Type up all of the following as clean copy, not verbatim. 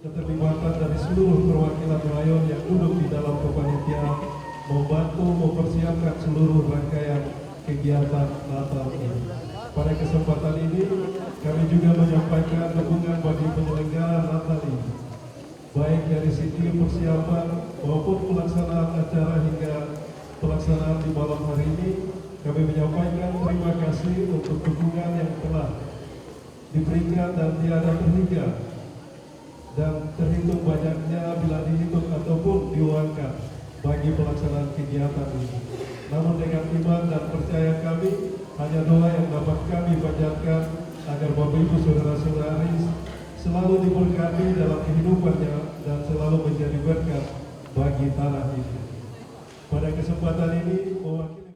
keterlibatan dari seluruh perwakilan rayon yang duduk di dalam kepanitiaan membantu mempersiapkan seluruh rangkaian kegiatan Natal ini. Pada kesempatan ini, kami juga menyampaikan dukungan bagi penyelenggara Natal ini, baik dari segi persiapan maupun pelaksanaan acara hingga pelaksanaan di malam hari ini. Kami menyampaikan terima kasih untuk dukungan yang telah diberikan dan tiada terhingga dan terhitung banyaknya bila dihitung ataupun diuangkan bagi pelaksanaan kegiatan ini. Namun dengan iman dan percaya kami, hanya doa yang dapat kami panjatkan agar Bapak Ibu Saudara-saudari selalu diberkati dalam kehidupannya dan selalu menjadi berkat bagi tanah ini. Pada kesempatan ini, mewakili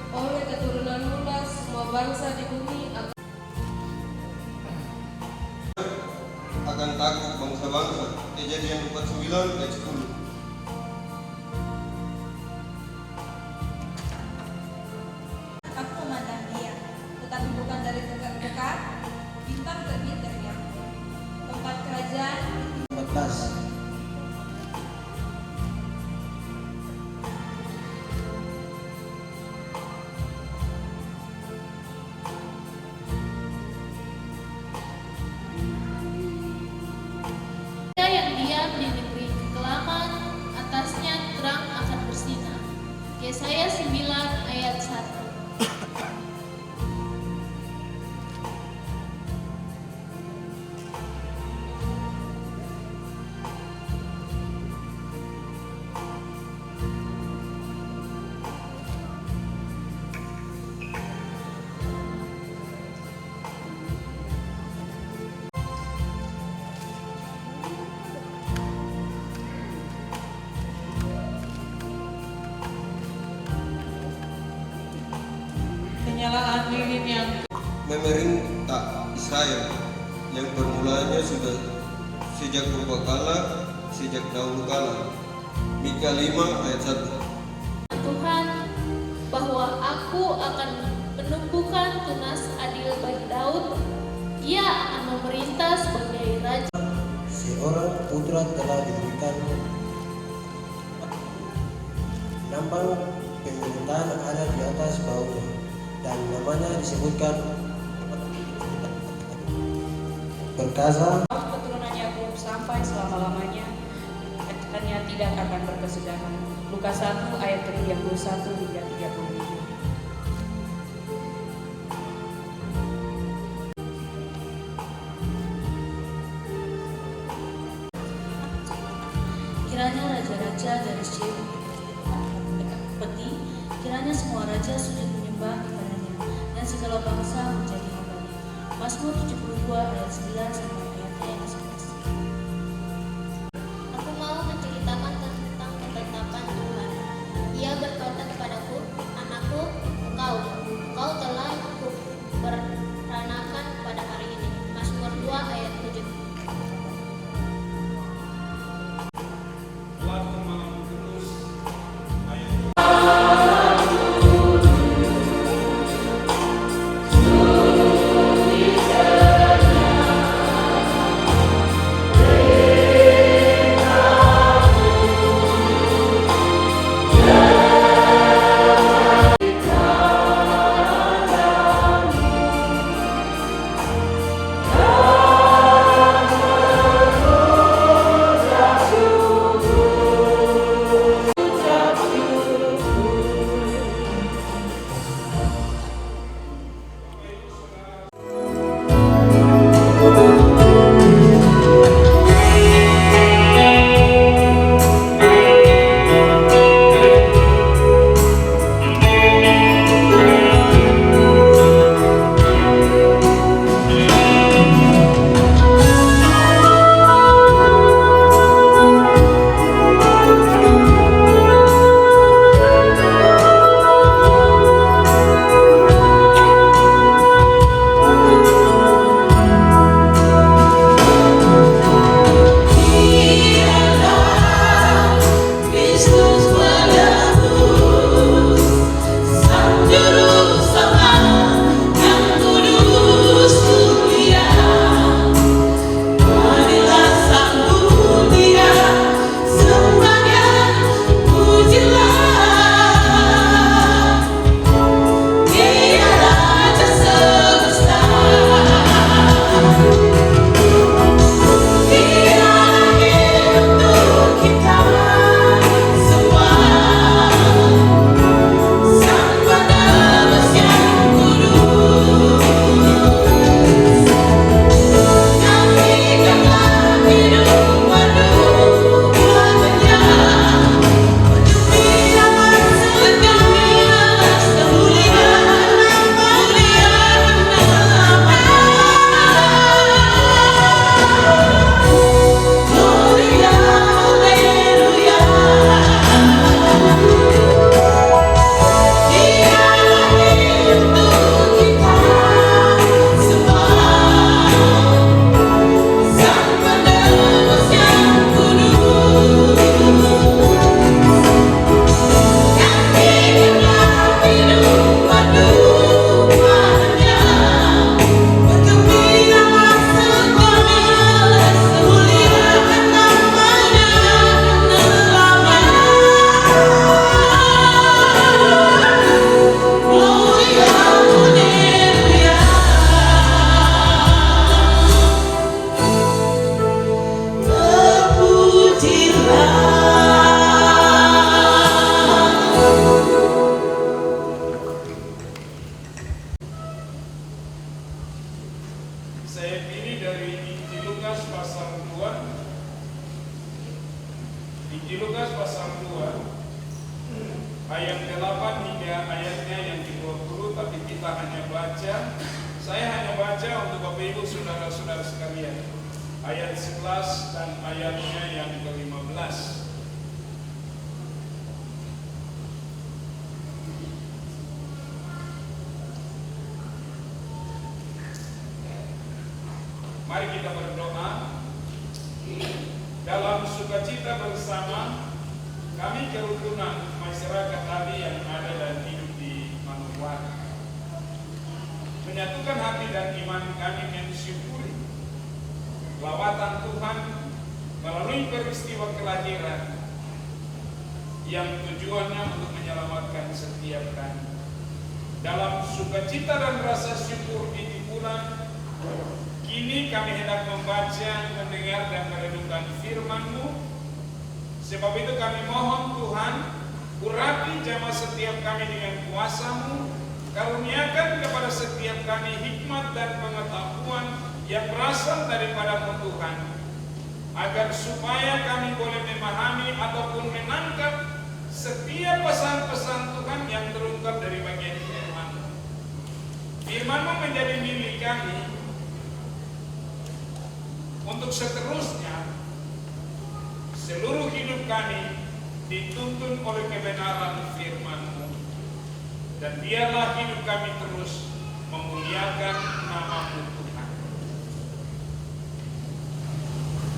oleh keturunan lunas semua bangsa di bumi akan takut bangsa-bangsa. Kejadian 49 ayat 10. Aku memandang dia, tetapi bukan dari dekat, bintang terbit dari aku. Tempat kerajaan 14. Yang diam di negeri kekelaman tim yang memerintah Israel yang permulaannya sudah sejak purbakala, sejak dahulu kala. Mika 5 ayat 1. Tuhan, bahwa aku akan menumbuhkan tunas adil bagi Daud. Ia akan memerintah sebagai raja. Seorang putra telah diberikan lambang pemerintahan ada di atas bahunya, dan namanya disebutkan perkasa. keturunan Yakub sampai selama-lamanya, katanya tidak akan berkesudahan. Lukas 1 ayat 31 hingga 33. Kiranya raja-raja dari Shem peti, kiranya semua raja sujud menyembah kepadanya, dan segala bangsa menjadi hambanya. Mazmur 72 ayat 9 sampai ayatnya yang ke-11. Aku mau menceritakan tentang ketetapan Tuhan. Ia berkata kepadaku, anakku, engkau telah kuperanakan pada hari ini. Mazmur 2 ayat 7. Injil Lukas pasal 2 ayat 8 hingga ayatnya yang ke-20, tapi kita saya hanya baca untuk Bapak Ibu saudara-saudara sekalian ayat 11 dan ayatnya yang ke-15. Mari kita berdoa. Dalam sukacita bersama, kami kerukunan masyarakat tadi yang ada dan hidup di Manokwari, menyatukan hati dan iman kami mensyukuri lawatan Tuhan melalui peristiwa kelahiran yang tujuannya untuk menyelamatkan setiap kami. Dalam sukacita dan rasa syukur ini pula, kini kami hendak membaca, mendengar dan merenungkan firman-Mu. Sebab itu kami mohon Tuhan, urapi jamaah setiap kami dengan kuasa-Mu, karuniakan kepada setiap kami hikmat dan pengetahuan yang berasal daripada-Mu Tuhan, agar supaya kami boleh memahami ataupun menangkap setiap pesan-pesan Tuhan yang terungkap dari bagian firman-Mu. Firman-Mu menjadi milik kami untuk seterusnya. Seluruh hidup kami dituntun oleh kebenaran firman-Mu, dan biarlah hidup kami terus memuliakan nama-Mu Tuhan.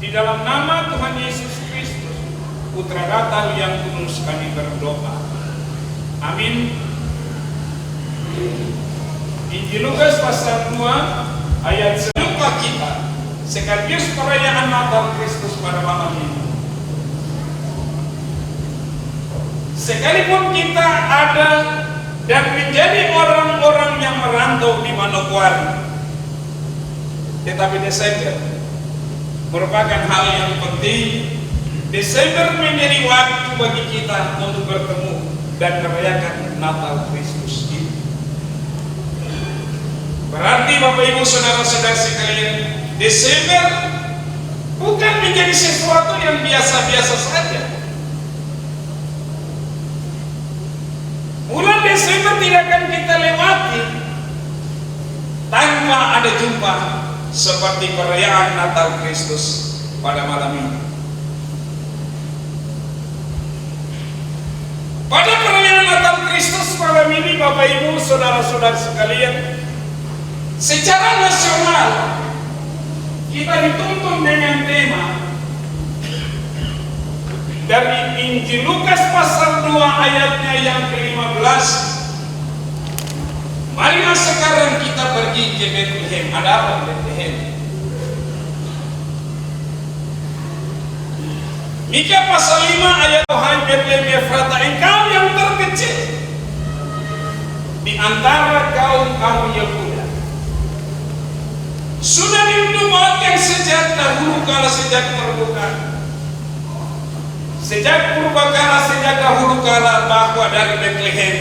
Di dalam nama Tuhan Yesus Kristus, Putra Natal yang kudus, kami berdoa. Amin. Injil Lukas pasal 2 ayat 1 kita sekaligus perayaan Natal Kristus pada malam ini. Sekalipun kita ada dan menjadi orang-orang yang merantau di Manokwari, tetapi Desember merupakan hal yang penting. Desember menjadi waktu bagi kita untuk bertemu dan merayakan Natal Kristus ini. Berarti Bapak Ibu Saudara-saudara sekalian, Desember bukan menjadi sesuatu yang biasa-biasa saja. Bulan Desember tidak akan kita lewati tanpa ada jumpa seperti perayaan Natal Kristus pada malam ini. Pada perayaan Natal Kristus malam ini, Bapak Ibu Saudara-saudara sekalian, secara nasional kita dituntun dengan tema dari Injil Lukas pasal 2 ayatnya yang ke-15. Marilah sekarang kita pergi ke Bethlehem. Ada apa di Bethlehem? Mika pasal 5 ayat Tuhan, Bethlehem Efrata, engkau yang terkecil di antara kaum Yehuda, sudah dinubuatkan sejak dahulu kala, sejak perbukaan, sejak purbakala, sejak dahulu kala, bahwa dari Bethlehem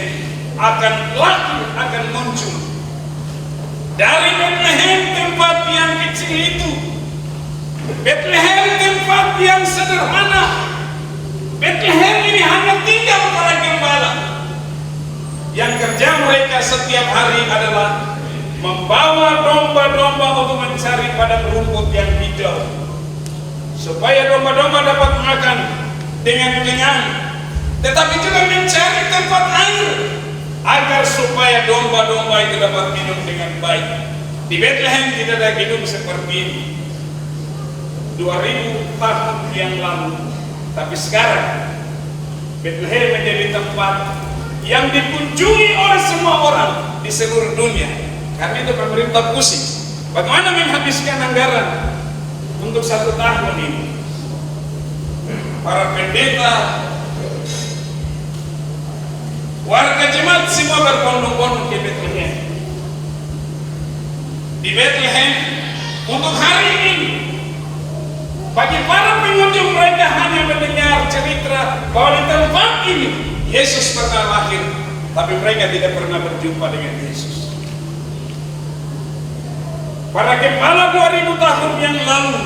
akan lahir, akan muncul. Dari Bethlehem, tempat yang kecil itu, Bethlehem tempat yang sederhana, Bethlehem ini hanya tinggal para gembala yang kerja mereka setiap hari adalah membawa domba-domba untuk mencari padang rumput yang hijau, supaya domba-domba dapat makan dengan kenyang, tetapi juga mencari tempat air agar supaya domba-domba itu dapat minum dengan baik. Di Bethlehem tidak ada gedung seperti ini 2000 tahun yang lalu, tapi sekarang Bethlehem menjadi tempat yang dikunjungi oleh semua orang di seluruh dunia. Karena itu pemerintah pusing bagaimana menghabiskan anggaran untuk 1 tahun ini. Para pendeta, warga jemaat semua berbondong-bondong ke Bethlehem. Di Bethlehem untuk hari ini, bagi para pengunjung, mereka hanya mendengar cerita bahwa di tempat ini Yesus pernah lahir, tapi mereka tidak pernah berjumpa dengan Yesus. Para gembala 2000 tahun yang lalu,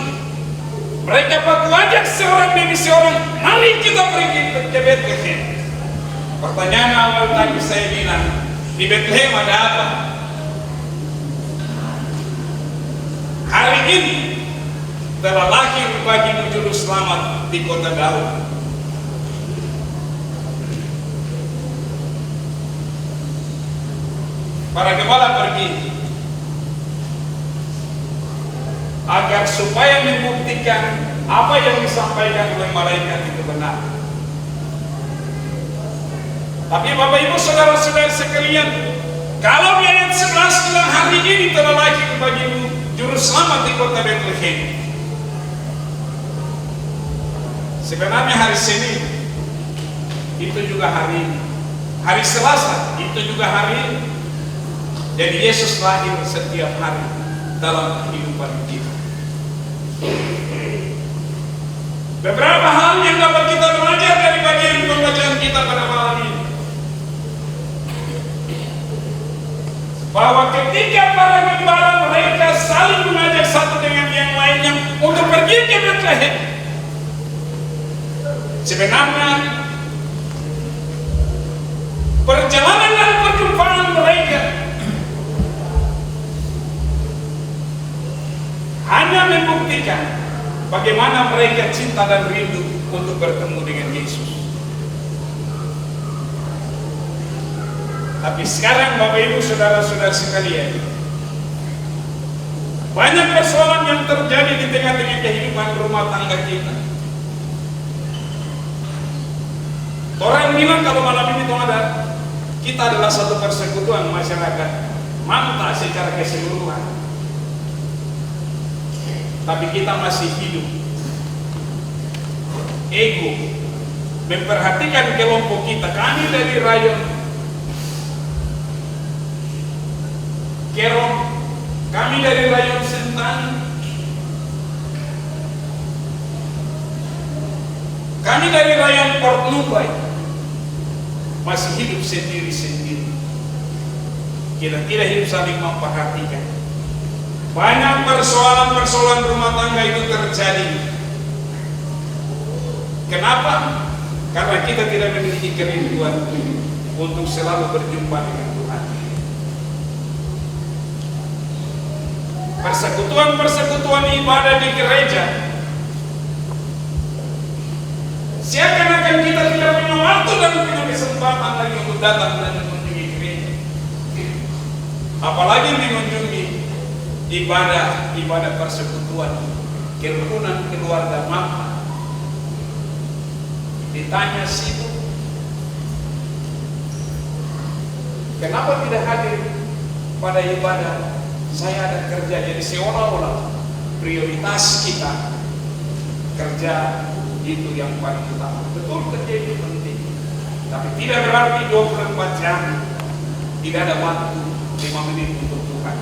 mereka baku ajak seorang demi seorang, mari kita pergi ke Bethlehem. Pertanyaan awal tadi saya bilang, di Bethlehem ada apa? Hari ini telah lahir bagimu juru selamat di kota Daud. Para gembala pergi. agar supaya membuktikan apa yang disampaikan oleh malaikat itu benar. Tapi Bapak Ibu saudara-saudara sekalian, kalau di ayat 11 bilang hari ini telah lahir bagimu juru selamat di kota Bethlehem. Sebenarnya hari Senin itu juga hari ini. Hari Selasa itu juga hari ini. Jadi Yesus lahir setiap hari dalam kehidupan kita. Beberapa hal yang dapat kita belajar dari bagian pembacaan kita pada malam ini, bahwa ketika para gembala mereka saling mengajak satu dengan yang lainnya untuk pergi ke Bethlehem, sebenarnya perjalanan dan perjumpaan mereka hanya membuktikan bagaimana mereka cinta dan rindu untuk bertemu dengan Yesus. Tapi sekarang Bapak Ibu saudara-saudara sekalian, banyak persoalan yang terjadi di tengah-tengah kehidupan rumah tangga kita. Orang bilang kalau malam ini kita adalah satu persekutuan masyarakat manta secara keseluruhan. Tapi kita masih hidup ego, memperhatikan kelompok kita. Kami dari rayon Kerong, kami dari rayon Sentani, kami dari rayon Port Nubai, masih hidup sendiri-sendiri. Kita tidak hidup saling memperhatikan. Banyak persoalan-persoalan rumah tangga itu terjadi. Kenapa? Karena kita tidak memiliki kerinduan untuk selalu berjumpa dengan Tuhan. Persekutuan-persekutuan ibadah di gereja, seakan-akan kita tidak punya waktu dan punya kesempatan lagi untuk datang dan mengunjungi gereja, apalagi mengunjungi ibadah persekutuan kerukunan keluarga mama. Ditanya situ, kenapa tidak hadir pada ibadah? Saya ada kerja. Jadi seolah-olah prioritas kita kerja itu yang paling utama. Betul, kerja itu penting, tapi tidak berarti 24 jam tidak ada waktu 5 menit untuk Tuhan.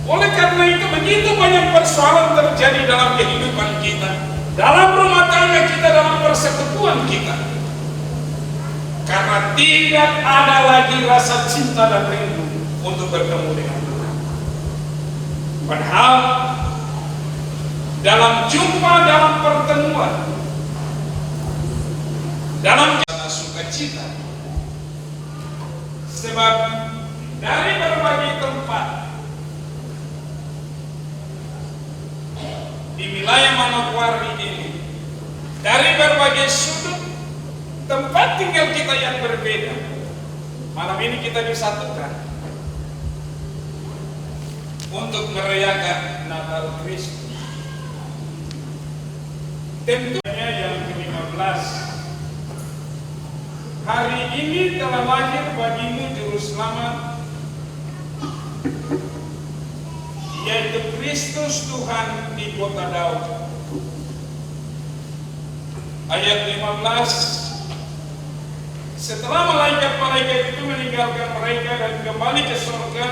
Oleh karena itu begitu banyak persoalan terjadi dalam kehidupan kita, dalam rumah tangga kita, dalam persekutuan kita, karena tidak ada lagi rasa cinta dan rindu untuk bertemu dengan Tuhan. Padahal dalam jumpa, dalam pertemuan, dalam sukacita, sebab dari berbagai tempat di wilayah Manokwari ini, dari berbagai sudut tempat tinggal kita yang berbeda, malam ini kita disatukan untuk merayakan Natal Kristus. Tentunya yang ke-15, hari ini telah lahir bagimu juru selamat, yaitu Kristus Tuhan di kota Daud. Ayat 15, setelah malaikat-malaikat itu meninggalkan mereka dan kembali ke surga,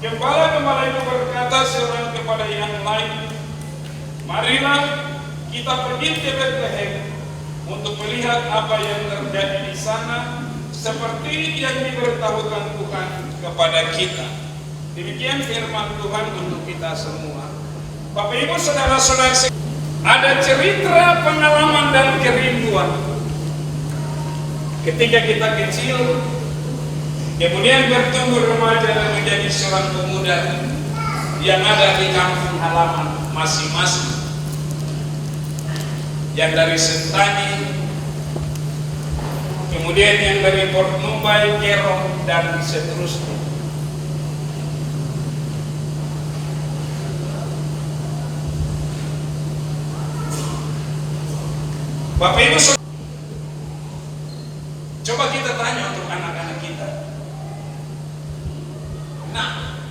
gembala-gembala itu berkata seorang kepada yang lain, marilah kita pergi ke Bethlehem untuk melihat apa yang terjadi di sana, seperti yang diberitahukan Tuhan kepada kita. Demikian firman Tuhan untuk kita semua. Bapak Ibu saudara-saudara, ada cerita pengalaman dan kerinduan ketika kita kecil, kemudian bertumbuh remaja dan menjadi seorang pemuda yang ada di kampung halaman masing-masing, yang dari Sentani, kemudian yang dari Port Nubai, Kerong, dan seterusnya. Bapak Ibu, coba kita tanya untuk anak-anak kita. Nah,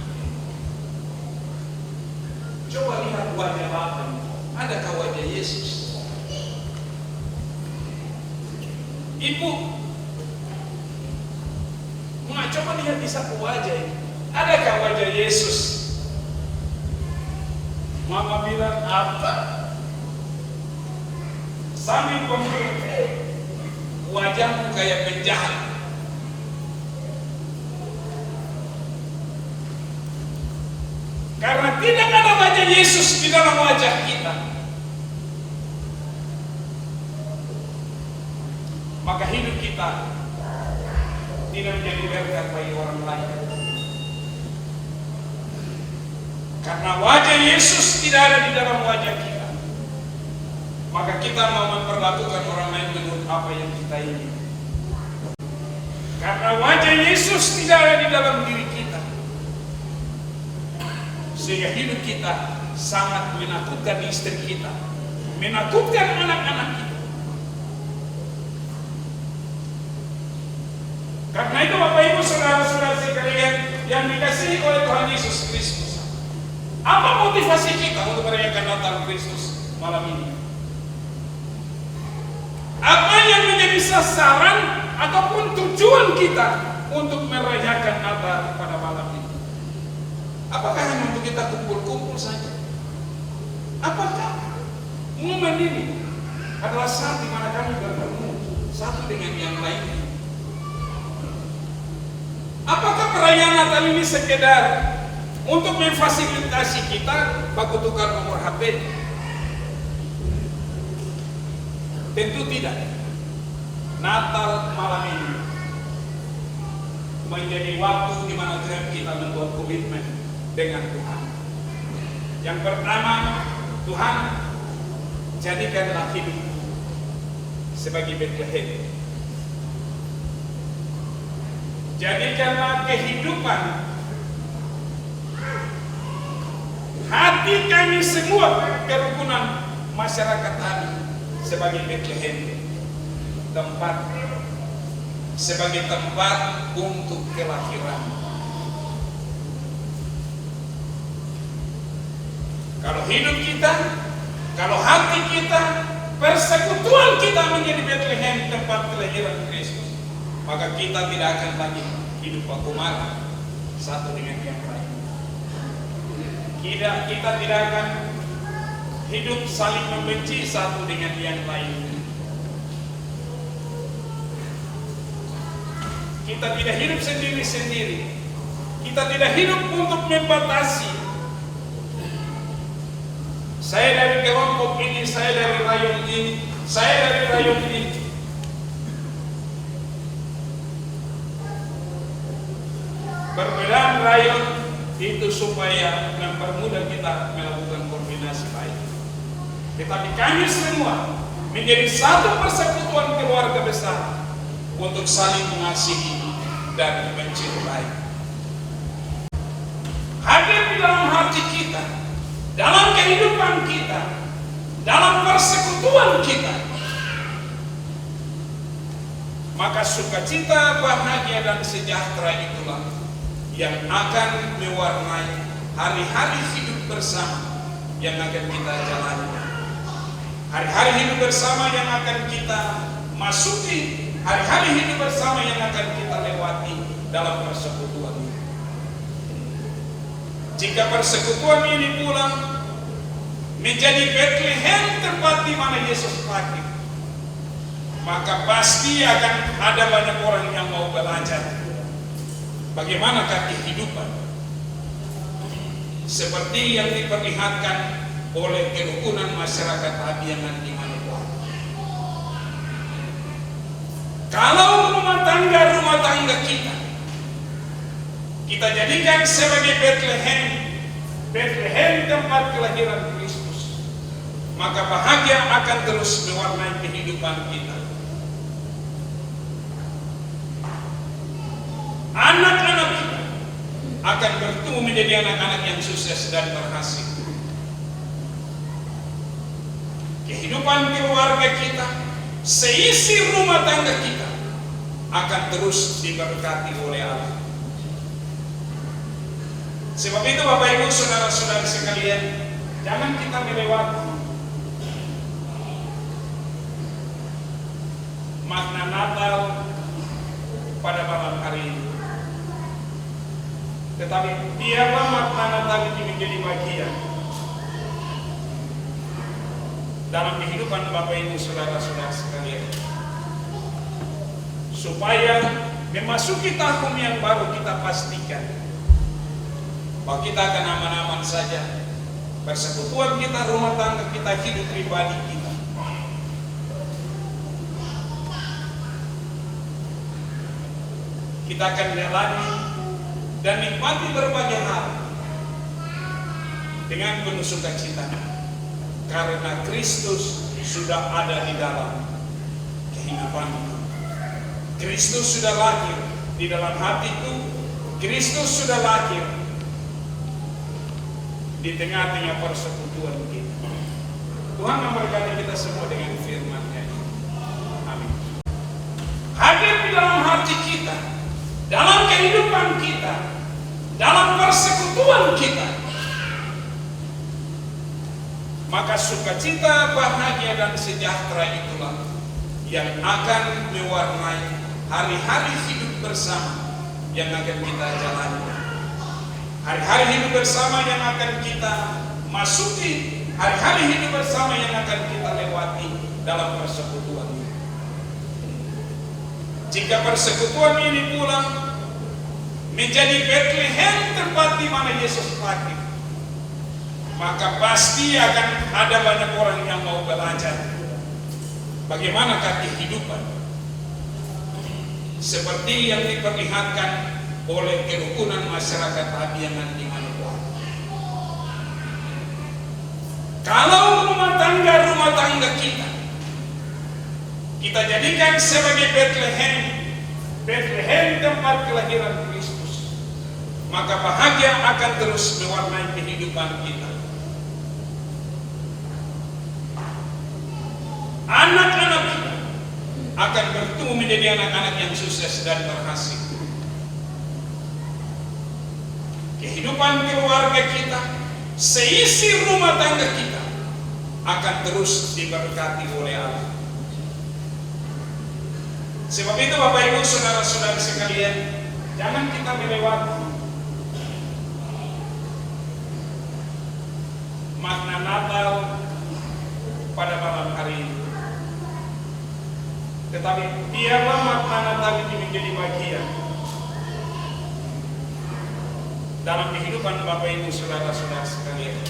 coba lihat wajah Bapak. Adakah wajah Yesus? Ibu, coba lihat di satu wajah ini. Adakah wajah Yesus? Mama bilang apa? Sambil pemimpin, wajahmu kayak penjahat. Karena tidak ada wajah Yesus di dalam wajah kita, maka hidup kita tidak menjadi berkat bagi orang lain. Karena wajah Yesus tidak ada di dalam wajah kita, maka kita mau memperlakukan orang lain menurut apa yang kita ingin. Karena wajah Yesus tidak ada di dalam diri kita, sehingga hidup kita sangat menakutkan istri kita, menakutkan anak-anak kita. Karena itu Bapak Ibu saudara-saudara sekalian yang dikasihi oleh Tuhan Yesus Kristus, apa motivasi kita untuk merayakan Natal Kristus malam ini? Apa yang menjadi sasaran ataupun tujuan kita untuk merayakan Natal pada malam ini? Apakah hanya untuk kita kumpul-kumpul saja? Apakah momen ini adalah saat di mana kami bertemu satu dengan yang lainnya? Apakah perayaan Natal ini sekedar untuk memfasilitasi kita baku tukar nomor HP? Tentu tidak. Natal malam ini menjadi waktu di mana kita membuat komitmen dengan Tuhan. Yang pertama, Tuhan, jadikanlah hidup sebagai Bethlehem. Jadikanlah kehidupan hati kami semua, kerukunan masyarakat kami sebagai Bethlehem, sebagai tempat untuk kelahiran. Kalau hidup kita, kalau hati kita, persekutuan kita menjadi Bethlehem, tempat kelahiran Kristus, maka kita tidak akan lagi hidup baku marah satu dengan yang lain. Kita tidak akan hidup saling membenci satu dengan yang lain. Kita tidak hidup sendiri-sendiri. Kita tidak hidup untuk membatasi. Saya dari kelompok ini, saya dari rayon ini, saya dari rayon ini. Perbedaan rayon itu supaya mempermudah kita melakukan koordinasi baik. Tetapi kami semua menjadi satu persekutuan keluarga besar untuk saling mengasihi dan mencintai. Hadir di dalam hati kita, dalam kehidupan kita, dalam persekutuan kita, maka sukacita, bahagia, dan sejahtera itulah yang akan mewarnai hari-hari hidup bersama yang akan kita jalani. Hari-hari hidup bersama yang akan kita masuki, hari-hari hidup bersama yang akan kita lewati dalam persekutuan ini. Jika persekutuan ini pula menjadi Bethlehem, tempat di mana Yesus lahir, maka pasti akan ada banyak orang yang mau belajar bagaimanakah kehidupan seperti yang diperlihatkan oleh kerukunan masyarakat Abiyangan di Manokwari. Kalau rumah tangga kita jadikan sebagai Bethlehem tempat kelahiran Kristus, maka bahagia akan terus mewarnai kehidupan kita. Anak-anak kita akan bertumbuh menjadi anak-anak yang sukses dan berhasil. Kehidupan keluarga kita, seisi rumah tangga kita akan terus diberkati oleh Allah. Sebab itu Bapak Ibu saudara-saudari sekalian, jangan kita melewati makna Natal pada malam hari ini. Tetapi biarlah makna Natal ini menjadi bagian dalam kehidupan Bapak Ibu saudara-saudara sekalian, supaya memasuki tahun yang baru kita pastikan bahwa kita akan aman-aman saja, persekutuan kita, rumah tangga kita, hidup pribadi kita. Kita akan jalani dan nikmati berbagai hal dengan penuh sukacita, karena Kristus sudah ada di dalam kehidupan kita. Kristus sudah lahir di dalam hatiku. Kristus sudah lahir di tengah-tengah persekutuan kita. Tuhan memberkati kita semua dengan firman-Nya. Amin. Hadir di dalam hati kita, dalam kehidupan kita, dalam persekutuan kita, maka sukacita, bahagia, dan sejahtera itulah yang akan mewarnai hari-hari hidup bersama yang akan kita jalani. Hari-hari hidup bersama yang akan kita masuki, hari-hari hidup bersama yang akan kita lewati dalam persekutuan. Jika persekutuan ini pula menjadi Bethlehem, tempat di mana Yesus lahir, maka pasti akan ada banyak orang yang mau belajar bagaimanakah kehidupan seperti yang diperlihatkan oleh kerukunan masyarakat Abiyangan di Manokwari. Kalau rumah tangga kita jadikan sebagai Bethlehem tempat kelahiran Kristus, maka bahagia akan terus mewarnai kehidupan kita. Anak-anak kita akan bertumbuh menjadi anak-anak yang sukses dan berhasil. Kehidupan keluarga kita, seisi rumah tangga kita akan terus diberkati oleh Allah. Sebab itu Bapak Ibu saudara-saudari sekalian, jangan kita melewati makna Natal pada malam hari ini. Tetapi biarlah makna Natal ini menjadi bagian dalam kehidupan Bapak Ibu saudara-saudara sekalian,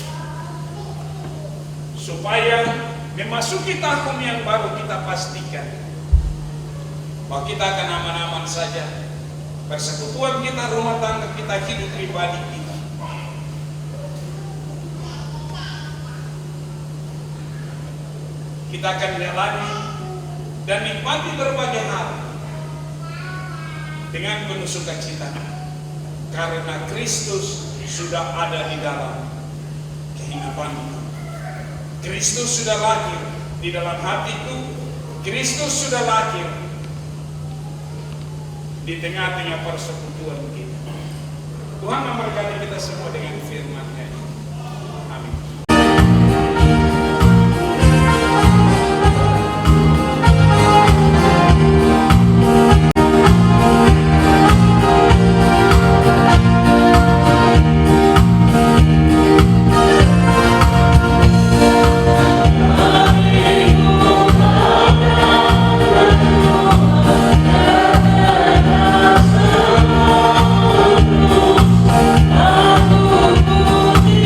supaya memasuki tahun yang baru kita pastikan bahwa kita akan aman-aman saja, persekutuan kita, rumah tangga kita, hidup pribadi kita. Kita akan jalani dan nikmati berbagai hal dengan penuh sukacita, karena Kristus sudah ada di dalam kehidupan kita. Kristus sudah lahir di dalam hatiku. Kristus sudah lahir di tengah-tengah persekutuan kita. Tuhan memberkati kita semua dengan firman-Nya. Amin. Aku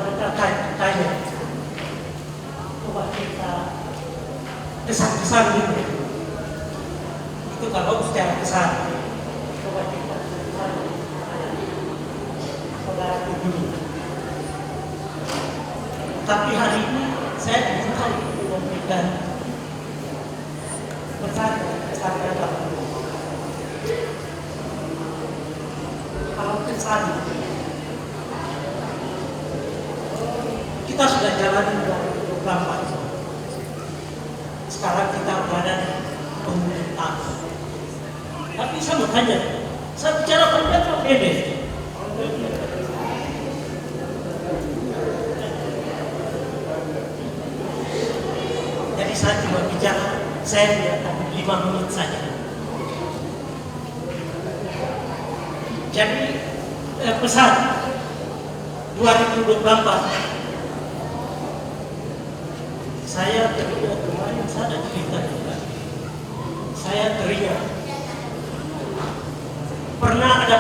kita tanya, coba kita kesan-kesan gitu. Itu kalau secara kesan. Coba kita kesan saudara dulu. Tapi hari ini saya diminta untuk memberikan kesan apa? Kalau kesan kita sudah jalan beberapa. Sekarang kita berada di pemerintah. Tapi saya mau tanya, saya bicara pemerintah beda. Jadi saya cuma bicara, saya biarkan 5 menit saja. Jadi pesan 2024 saya teringat kemarin saya ada cerita juga. Saya teringat pernah ada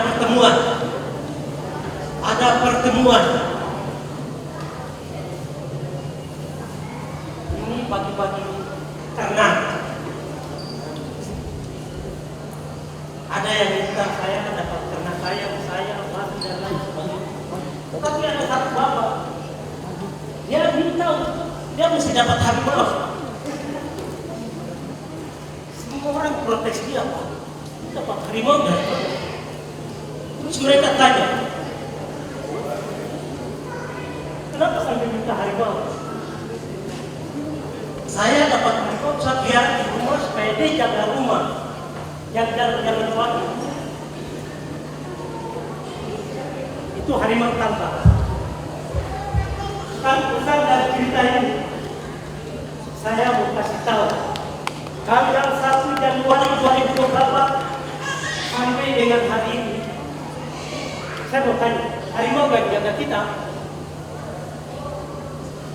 pertemuan ini pagi-pagi karena ada yang minta saya dapat karena saya mati dan lain sebagainya. Tetapi ada satu bapak dia minta dia mesti dapat harimau. Semua orang protes dia, Pak. Dapat harimau dari mana? Terus mereka tanya, kenapa sampai minta harimau? Saya dapat harimau, saya biar di rumah supaya dia jaga rumah. Jangan lagi. Itu harimau tanpa. Pesan dari cerita ini saya mau kasih tahu tanggal 1 Januari 2024 sampai dengan hari ini saya mau tanya, harimau yang jaga kita?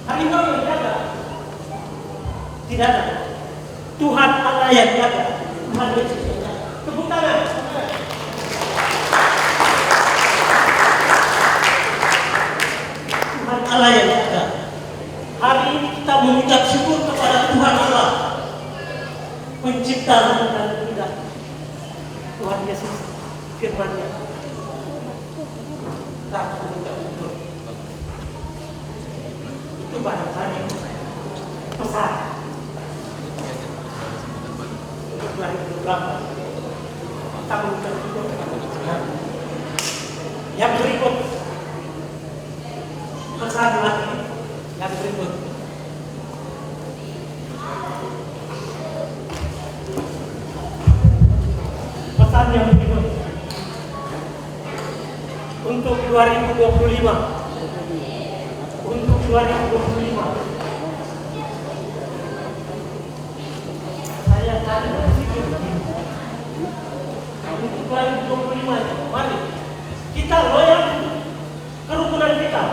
Harimau yang jaga? Tidak ada. Tuhan Allah yang jaga. Tuhan Yesus yang jaga. Tepuk tangan. Tuhan Allah yang jaga. Hari ini kita mengucap syukur kepada Tuhan Allah, pencipta langit dan bumi. Tuhan Yesus firman-Nya. Kita mengucap syukur. Itu barangkali pesan untuk 2024. Kita mengucap syukur kepada Tuhan. Yang berikut pesan lagi yang berikut. Pesan yang berikut untuk 2025. Untuk 2025 saya tadi berpikir untuk 2025 mari kita loyal kerukunan kita.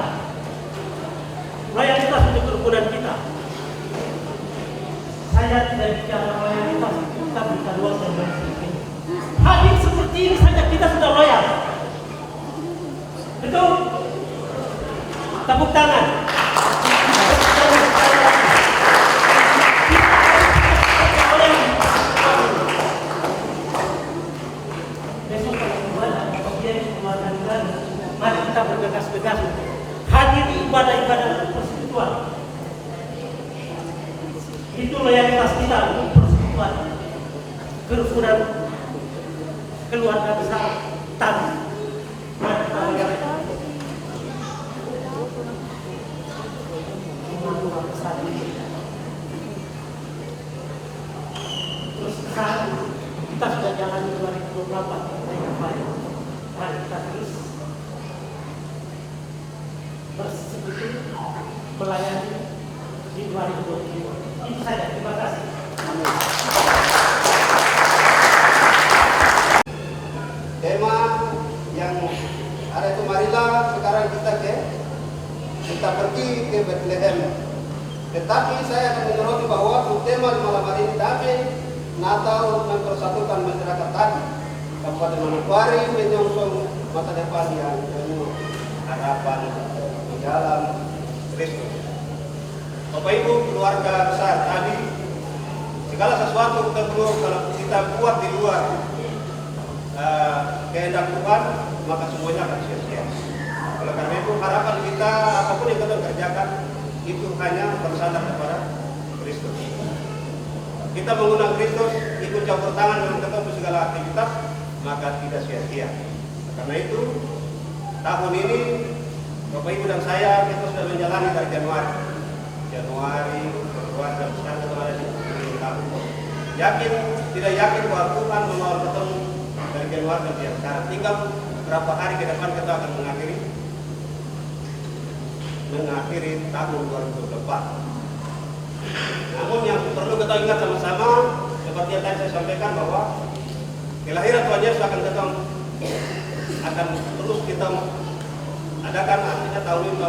Loyalitas untuk kerukunan kita. Saya tidak bicara loyalitas, kita bicara luas dan lain sebagainya. Hadir seperti ini saja kita sudah loyal. Betul? Tepuk tangan. Besok kalau kembali, kemudian keluarga negara, mari kita bergegas-gegas hadir ibadah-ibadah persekutuan. Itu loyalitas kita untuk persekutuan, kerukunan keluarga besar tadi. Mari kita loyalitas. Terus sekarang kita sudah jalan di 2024 dengan baik. Mari kita terus bersekutu melayani di 2025. Itu saja. Terima kasih. Tema yang ada itu marilah sekarang kita pergi ke Bethlehem. Tetapi saya akan menyoroti bahwa tema di malam hari ini damai Natal mempersatukan masyarakat tadi. Kabupaten Manokwari menyongsong masa depan yang penuh harapan. dalam Kristus. Bapak Ibu, keluarga besar tadi, segala sesuatu kita perlu kalau kita buat di luar kehendak Tuhan, maka semuanya akan sia-sia. Oleh karena itu harapan kita apapun yang kita kerjakan itu hanya bersandar kepada Kristus. Kita mengundang Kristus, ikut campur tangan dengan ketemu segala aktivitas, maka tidak sia-sia. Karena itu tahun ini Bapak Ibu dan saya kita sudah menjalani dari Januari, Februari, dan sekarang kita ada di tahun. Yakin, tidak yakin bahwa Tuhan mengawal ketemu dari Januari sampai sekarang. Tinggal berapa hari ke depan kita akan mengakhiri tahun 2024. Namun yang perlu kita ingat sama-sama, seperti yang tadi saya sampaikan bahwa kelahiran Tuhan Yesus akan terus kita adakan artinya tahun ini.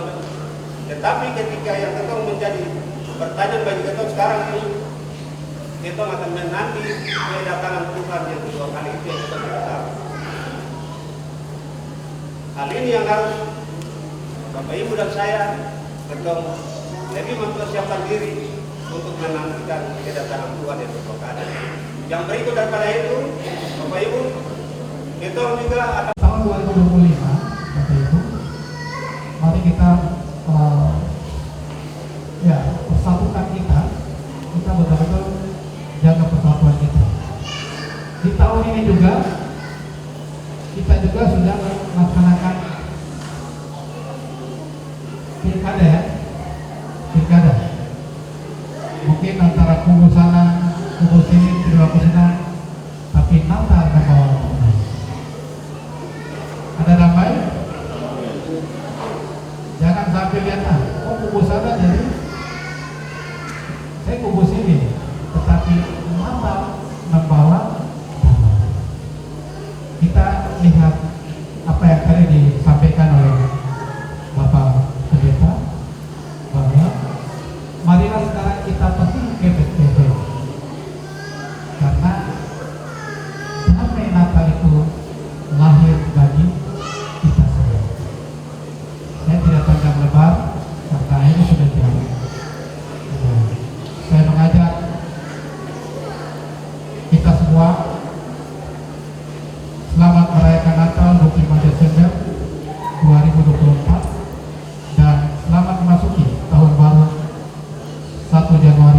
Tetapi ketika yang kita menjadi pertanyaan bagi kita sekarang ini, kita akan menanti kedatangan Tuhan yang kedua kali itu yang kita tahu. Hal ini yang harus Bapak Ibu dan saya berdoa lebih mempersiapkan diri untuk menantikan kedatangan Tuhan yang kedua kali. Yang berikut daripada itu, Bapak Ibu, kita juga akan tahun 2025, Bapak Ibu, mari kita persatukan kita betul-betul jaga persatuan kita. Di tahun ini juga kita juga sudah melaksanakan pilkada. Mungkin antara kubu sana, kubu sini, kubu sana, tapi Natal membawa ada damai. Jangan sampai lihat kubu sana jadi saya kubu sini, tetapi Natal membawa damai. Kita lihat apa yang tadi disampaikan oleh Bapak Pendeta bahwa marilah sekarang kita pergi ke Bethlehem, karena damai Natal itu lahir bagi kita semua. Saya tidak panjang lebar karena ini sudah jauh. Saya mengajak kita semua selamat merayakan Natal 25 Desember 2024 dan selamat memasuki tahun baru 1 Januari